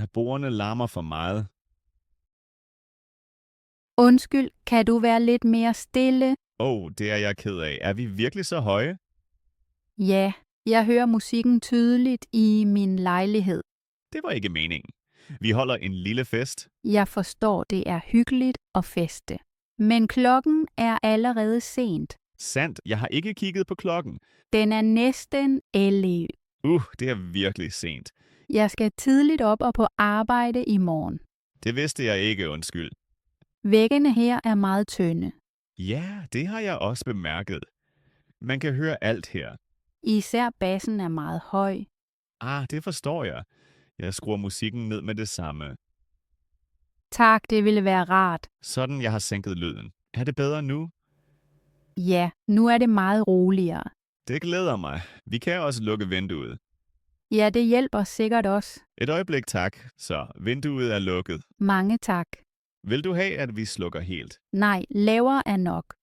Naboerne larmer for meget. Undskyld, kan du være lidt mere stille? Det er jeg ked af. Er vi virkelig så høje? Ja, jeg hører musikken tydeligt i min lejlighed. Det var ikke meningen. Vi holder en lille fest. Jeg forstår, det er hyggeligt at feste. Men klokken er allerede sent. Sandt, jeg har ikke kigget på klokken. Den er næsten 11. Det er virkelig sent. Jeg skal tidligt op og på arbejde i morgen. Det vidste jeg ikke, undskyld. Væggene her er meget tynde. Ja, det har jeg også bemærket. Man kan høre alt her. Især bassen er meget høj. Det forstår jeg. Jeg skruer musikken ned med det samme. Tak, det ville være rart. Sådan, jeg har sænket lyden. Er det bedre nu? Ja, nu er det meget roligere. Det glæder mig. Vi kan også lukke vinduet. Ja, det hjælper sikkert også. Et øjeblik, tak. Så, vinduet er lukket. Mange tak. Vil du have, at vi slukker helt? Nej, lavere er nok.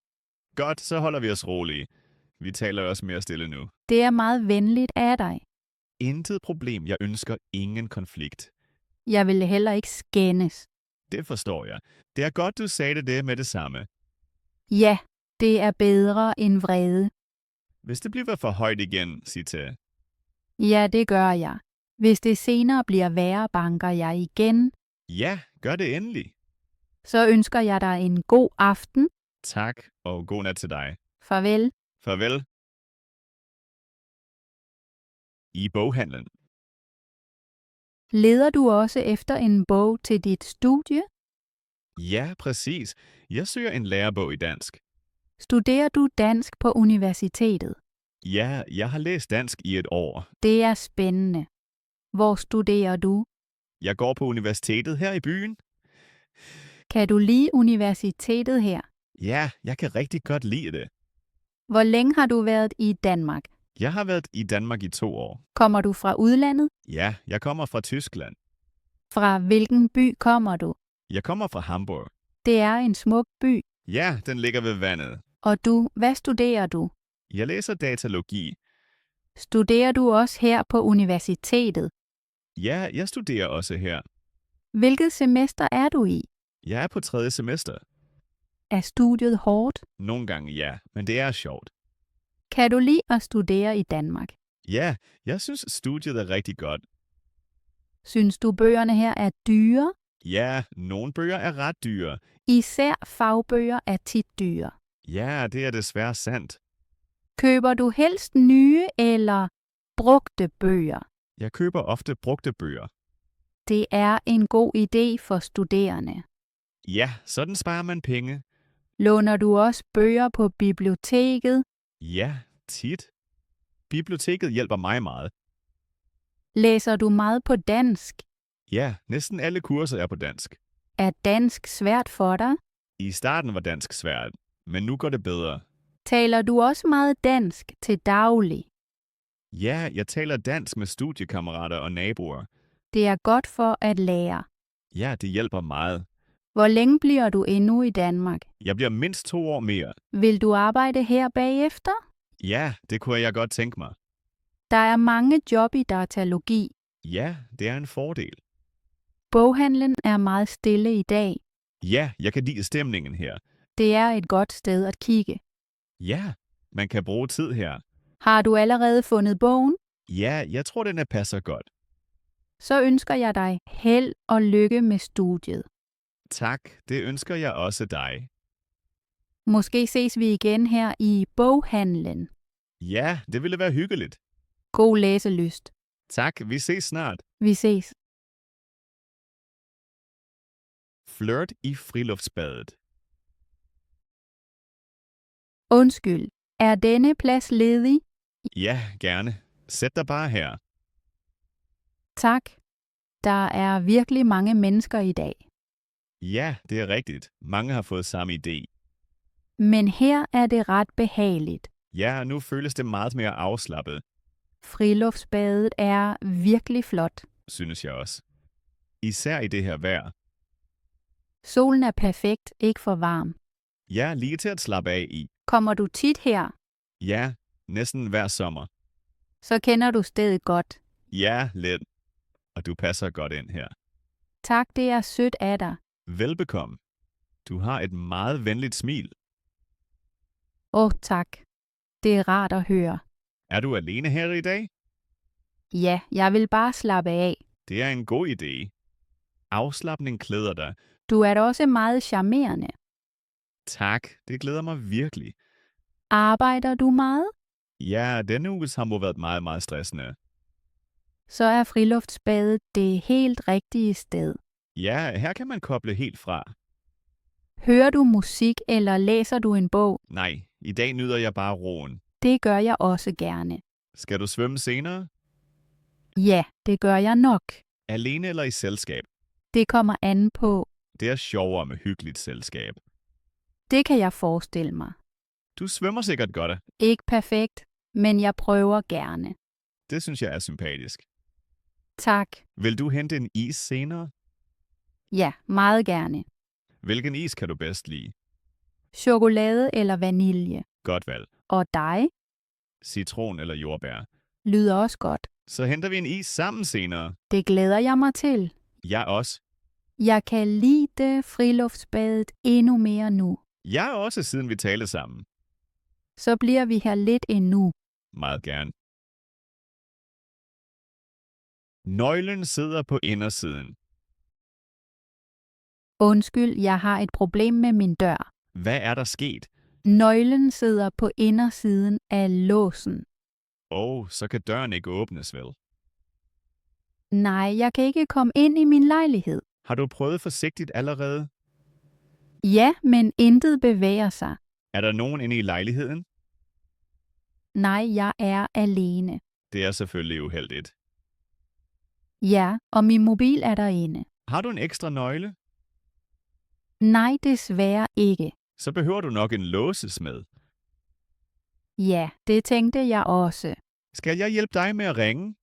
Godt, så holder vi os rolige. Vi taler også mere stille nu. Det er meget venligt af dig. Intet problem. Jeg ønsker ingen konflikt. Jeg ville heller ikke skændes. Det forstår jeg. Det er godt, du sagde det med det samme. Ja, det er bedre end vrede. Hvis det bliver for højt igen, sig til. Ja, det gør jeg. Hvis det senere bliver værre, banker jeg igen. Ja, gør det endelig. Så ønsker jeg dig en god aften. Tak, og god nat til dig. Farvel. Farvel. I boghandlen. Leder du også efter en bog til dit studie? Ja, præcis. Jeg søger en lærebog i dansk. Studerer du dansk på universitetet? Ja, jeg har læst dansk i et år. Det er spændende. Hvor studerer du? Jeg går på universitetet her i byen. Kan du lide universitetet her? Ja, jeg kan rigtig godt lide det. Hvor længe har du været i Danmark? Jeg har været i Danmark i 2 år. Kommer du fra udlandet? Ja, jeg kommer fra Tyskland. Fra hvilken by kommer du? Jeg kommer fra Hamburg. Det er en smuk by. Ja, den ligger ved vandet. Og du, hvad studerer du? Jeg læser datalogi. Studerer du også her på universitetet? Ja, jeg studerer også her. Hvilket semester er du i? Jeg er på 3. semester. Er studiet hårdt? Nogle gange ja, men det er sjovt. Kan du lide at studere i Danmark? Ja, jeg synes studiet er rigtig godt. Synes du bøgerne her er dyre? Ja, nogle bøger er ret dyre. Især fagbøger er tit dyre. Ja, det er desværre sandt. Køber du helst nye eller brugte bøger? Jeg køber ofte brugte bøger. Det er en god idé for studerende. Ja, sådan sparer man penge. Låner du også bøger på biblioteket? Ja, tit. Biblioteket hjælper mig meget. Læser du meget på dansk? Ja, næsten alle kurser er på dansk. Er dansk svært for dig? I starten var dansk svært, men nu går det bedre. Taler du også meget dansk til daglig? Ja, jeg taler dansk med studiekammerater og naboer. Det er godt for at lære. Ja, det hjælper meget. Hvor længe bliver du endnu i Danmark? Jeg bliver mindst 2 år mere. Vil du arbejde her bagefter? Ja, det kunne jeg godt tænke mig. Der er mange job i datalogi. Ja, det er en fordel. Boghandlen er meget stille i dag. Ja, jeg kan lide stemningen her. Det er et godt sted at kigge. Ja, man kan bruge tid her. Har du allerede fundet bogen? Ja, jeg tror, den passer godt. Så ønsker jeg dig held og lykke med studiet. Tak, det ønsker jeg også dig. Måske ses vi igen her i boghandlen. Ja, det ville være hyggeligt. God læselyst. Tak, vi ses snart. Vi ses. Flirt i friluftsbadet. Undskyld, er denne plads ledig? Ja, gerne. Sæt dig bare her. Tak. Der er virkelig mange mennesker i dag. Ja, det er rigtigt. Mange har fået samme idé. Men her er det ret behageligt. Ja, nu føles det meget mere afslappet, Friluftsbadet er virkelig flot. synes jeg også. Især i det her vejr. Solen er perfekt, ikke for varm. Ja, lige til at slappe af i. Kommer du tit her, Ja, næsten hver sommer. så kender du stedet godt. Ja, lidt. Og du passer godt ind her. Tak, det er sødt af dig. Velbekomme. Du har et meget venligt smil. Tak. Det er rart at høre. Er du alene her i dag? Ja, jeg vil bare slappe af. Det er en god idé. Afslapning klæder dig. Du er da også meget charmerende. Tak, det glæder mig virkelig. Arbejder du meget? Ja, denne uge har må været meget, meget stressende. Så er friluftsbadet det helt rigtige sted. Ja, her kan man koble helt fra. Hører du musik, eller læser du en bog? Nej, i dag nyder jeg bare roen. Det gør jeg også gerne. Skal du svømme senere? Ja, det gør jeg nok. Alene eller i selskab? Det kommer an på. Det er sjovere med hyggeligt selskab. Det kan jeg forestille mig. Du svømmer sikkert godt. Ikke perfekt, men jeg prøver gerne. Det synes jeg er sympatisk. Tak. Vil du hente en is senere? Ja, meget gerne. Hvilken is kan du bedst lide? Chokolade eller vanilje. Godt valg. Og dig? Citron eller jordbær. Lyder også godt. Så henter vi en is sammen senere. Det glæder jeg mig til. Jeg også. Jeg kan lide friluftsbadet endnu mere nu. Jeg også, siden vi talte sammen. Så bliver vi her lidt endnu. Meget gerne. Nøglen sidder på indersiden. Undskyld, jeg har et problem med min dør. Hvad er der sket? Nøglen sidder på indersiden af låsen. Så kan døren ikke åbnes, vel? Nej, jeg kan ikke komme ind i min lejlighed. Har du prøvet forsigtigt allerede? Ja, men intet bevæger sig. Er der nogen inde i lejligheden? Nej, jeg er alene. Det er selvfølgelig uheldigt. Ja, og min mobil er derinde. Har du en ekstra nøgle? Nej, desværre ikke. Så behøver du nok en låsesmed. Ja, det tænkte jeg også. Skal jeg hjælpe dig med at ringe?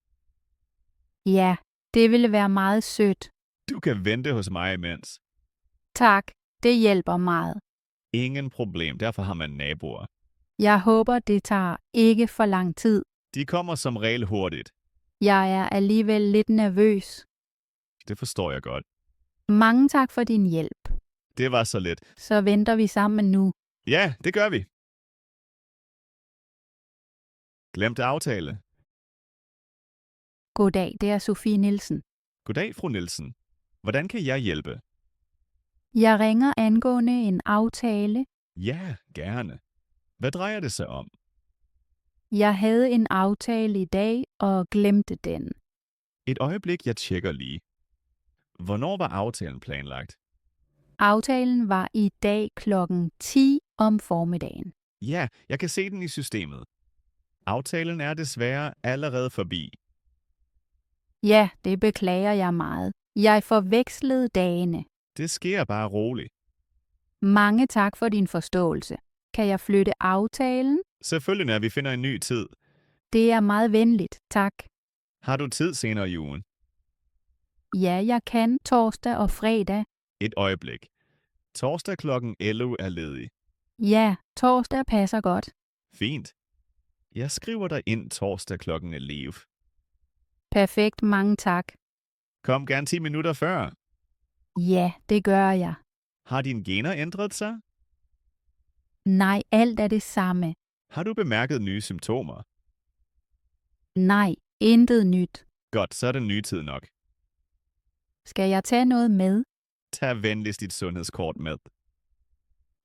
Ja, det ville være meget sødt. Du kan vente hos mig imens. Tak, det hjælper meget. Ingen problem, derfor har man naboer. Jeg håber, det tager ikke for lang tid. De kommer som regel hurtigt. Jeg er alligevel lidt nervøs. Det forstår jeg godt. Mange tak for din hjælp. Det var så let. Så venter vi sammen nu. Ja, det gør vi. Glemt aftale. Goddag, det er Sofie Nielsen. Goddag, fru Nielsen. Hvordan kan jeg hjælpe? Jeg ringer angående en aftale. Ja, gerne. Hvad drejer det sig om? Jeg havde en aftale i dag og glemte den. Et øjeblik, jeg tjekker lige. Hvornår var aftalen planlagt? Aftalen var i dag klokken 10 om formiddagen. Ja, jeg kan se den i systemet. Aftalen er desværre allerede forbi. Ja, det beklager jeg meget. Jeg forvekslede dagene. Det sker bare roligt. Mange tak for din forståelse. Kan jeg flytte aftalen? Selvfølgelig, når vi finder en ny tid. Det er meget venligt, tak. Har du tid senere i ugen? Ja, jeg kan torsdag og fredag. Et øjeblik. Torsdag kl. 11 er ledig. Ja, torsdag passer godt. Fint. Jeg skriver dig ind torsdag kl. 11. Perfekt, mange tak. Kom gerne 10 minutter før. Ja, det gør jeg. Har dine gener ændret sig? Nej, alt er det samme. Har du bemærket nye symptomer? Nej, intet nyt. Godt, så er det ny tid nok. Skal jeg tage noget med? Tag venligst dit sundhedskort med.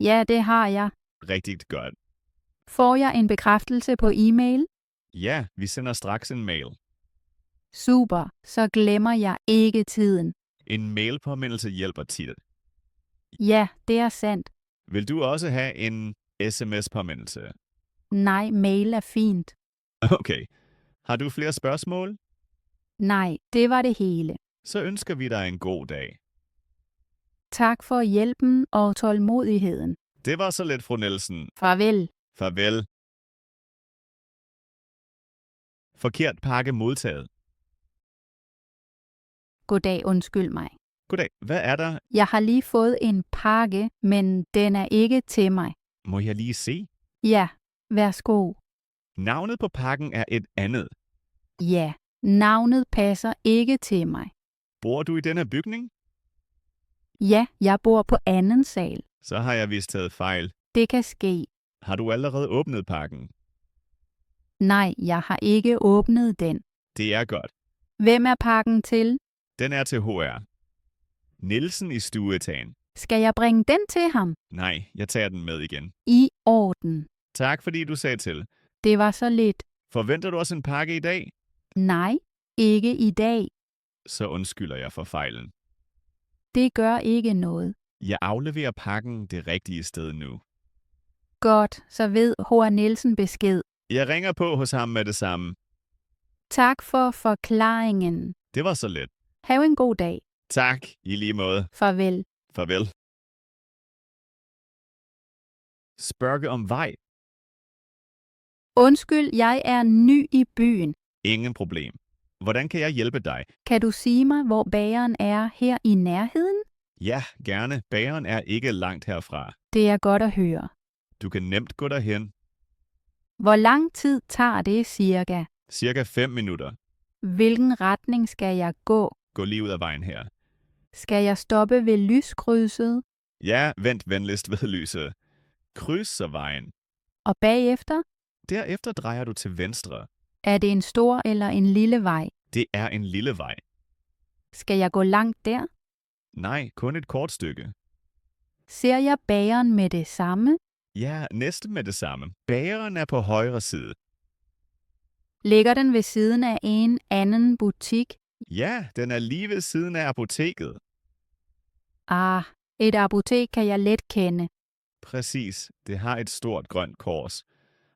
Ja, det har jeg. Rigtig godt. Får jeg en bekræftelse på e-mail? Ja, vi sender straks en mail. Super, så glemmer jeg ikke tiden. En mailpåmindelse hjælper tit. Ja, det er sandt. Vil du også have en sms-påmindelse? Nej, mail er fint. Okay. Har du flere spørgsmål? Nej, det var det hele. Så ønsker vi dig en god dag. Tak for hjælpen og tålmodigheden. Det var så let, fru Nielsen. Farvel. Farvel. Forkert pakke modtaget. Goddag, undskyld mig. Goddag. Hvad er der? Jeg har lige fået en pakke, men den er ikke til mig. Må jeg lige se? Ja, værsgo. Navnet på pakken er et andet. Ja, navnet passer ikke til mig. Bor du i denne bygning? Ja, jeg bor på anden sal. Så har jeg vist taget fejl. Det kan ske. Har du allerede åbnet pakken? Nej, jeg har ikke åbnet den. Det er godt. Hvem er pakken til? Den er til HR. Nielsen i stueetagen. Skal jeg bringe den til ham? Nej, jeg tager den med igen. I orden. Tak fordi du sagde til. Det var så lidt. Forventer du også en pakke i dag? Nej, ikke i dag. Så undskylder jeg for fejlen. Det gør ikke noget. Jeg afleverer pakken det rigtige sted nu. Godt, så ved H. Nielsen besked. Jeg ringer på hos ham med det samme. Tak for forklaringen. Det var så let. Hav en god dag. Tak, i lige måde. Farvel. Farvel. Spørge om vej. Undskyld, jeg er ny i byen. Ingen problem. Hvordan kan jeg hjælpe dig? Kan du sige mig, hvor bageren er her i nærheden? Ja, gerne. Bageren er ikke langt herfra. Det er godt at høre. Du kan nemt gå derhen. Hvor lang tid tager det cirka? Cirka 5 minutter. Hvilken retning skal jeg gå? Gå lige ud af vejen her. Skal jeg stoppe ved lyskrydset? Ja, vent venligst ved lyset. Kryds så vejen. Og bagefter? Derefter drejer du til venstre. Er det en stor eller en lille vej? Det er en lille vej. Skal jeg gå langt der? Nej, kun et kort stykke. Ser jeg bageren med det samme? Ja, næsten med det samme. Bageren er på højre side. Ligger den ved siden af en anden butik? Ja, den er lige ved siden af apoteket. Ah, et apotek kan jeg let kende. Præcis, det har et stort grønt kors.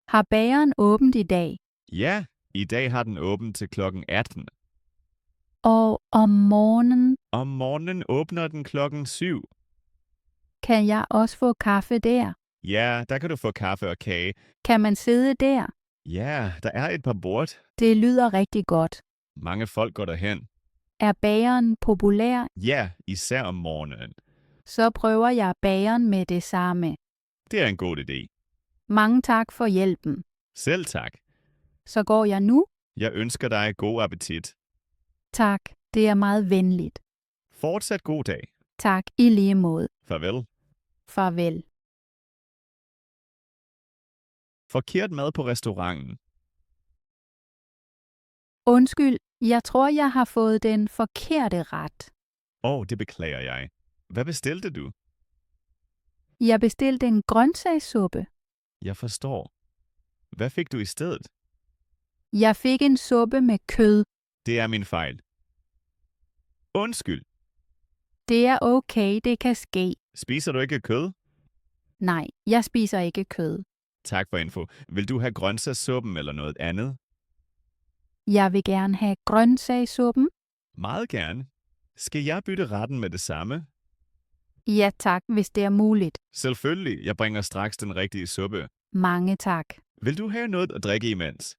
Har bageren åbent i dag? Ja, i dag har den åbent til klokken 18. Og om morgenen Om morgenen åbner den klokken 7. kan jeg også få kaffe der? Ja, der kan du få kaffe og kage. Kan man sidde der? Ja, der er et par bord. Det lyder rigtig godt. Mange folk går derhen. Er bageren populær? Ja, især om morgenen. Så prøver jeg bageren med det samme. Det er en god idé. Mange tak for hjælpen. Selv tak. Så går jeg nu? Jeg ønsker dig god appetit. Tak, det er meget venligt. Fortsat god dag. Tak i lige måde. Farvel. Farvel. Forkert mad på restauranten. Undskyld, jeg tror, jeg har fået den forkerte ret. Det beklager jeg. Hvad bestilte du? Jeg bestilte en grøntsagssuppe. Jeg forstår. Hvad fik du i stedet? Jeg fik en suppe med kød. Det er min fejl. Undskyld. Det er okay, det kan ske. Spiser du ikke kød? Nej, jeg spiser ikke kød. Tak for info. Vil du have grøntsagssuppen eller noget andet? Jeg vil gerne have grøntsagssuppen. Meget gerne. Skal jeg bytte retten med det samme? Ja tak, hvis det er muligt. Selvfølgelig. Jeg bringer straks den rigtige suppe. Mange tak. Vil du have noget at drikke imens?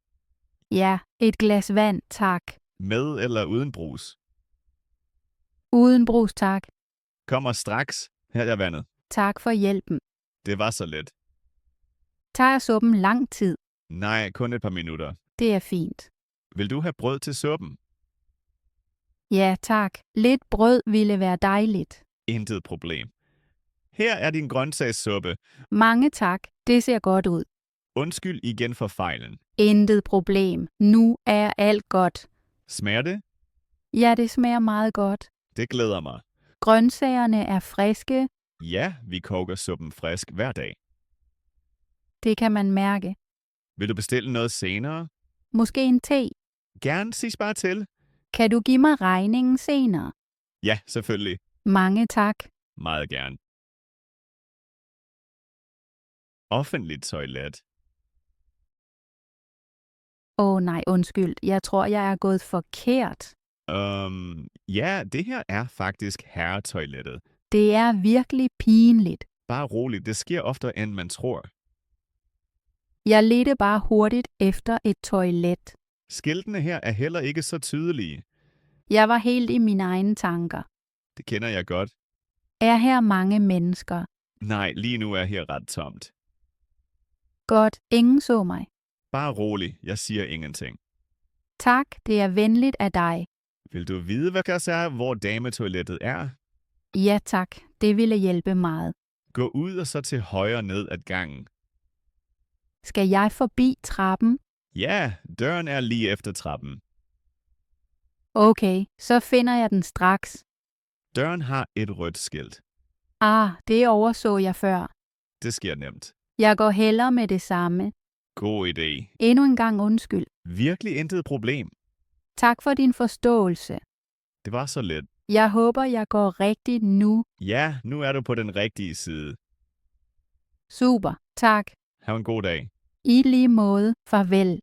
Ja, et glas vand, tak. Med eller uden brus? Uden brus, tak. Kommer straks. Her er vandet. Tak for hjælpen. Det var så let. Tager suppen lang tid? Nej, kun et par minutter. Det er fint. Vil du have brød til suppen? Ja tak. Lidt brød ville være dejligt. Intet problem. Her er din grøntsagssuppe. Mange tak. Det ser godt ud. Undskyld igen for fejlen. Intet problem. Nu er alt godt. Smager det? Ja, det smager meget godt. Det glæder mig. Grøntsagerne er friske. Ja, vi koger suppen frisk hver dag. Det kan man mærke. Vil du bestille noget senere? Måske en te. Gerne, sig bare til. Kan du give mig regningen senere? Ja, selvfølgelig. Mange tak. Meget gerne. Offentligt toilet. Nej, undskyld. Jeg tror, jeg er gået forkert. Ja, det her er faktisk herretoilettet. Det er virkelig pinligt. Bare roligt, det sker oftere, end man tror. Jeg ledte bare hurtigt efter et toilet. Skiltene her er heller ikke så tydelige. Jeg var helt i mine egne tanker. Det kender jeg godt. Er her mange mennesker? Nej, lige nu er her ret tomt. Godt, ingen så mig. Bare rolig, jeg siger ingenting. Tak, det er venligt af dig. Vil du vide, hvad der er, hvor dametoilettet er? Ja tak, det ville hjælpe meget. Gå ud og så til højre ned ad gangen. Skal jeg forbi trappen? Ja, døren er lige efter trappen. Okay, så finder jeg den straks. Døren har et rødt skilt. Det overså jeg før. Det sker nemt. Jeg går hellere med det samme. God idé. Endnu en gang undskyld. Virkelig intet problem. Tak for din forståelse. Det var så let. Jeg håber, jeg går rigtigt nu. Ja, nu er du på den rigtige side. Super, tak. Ha' en god dag. I lige måde, farvel.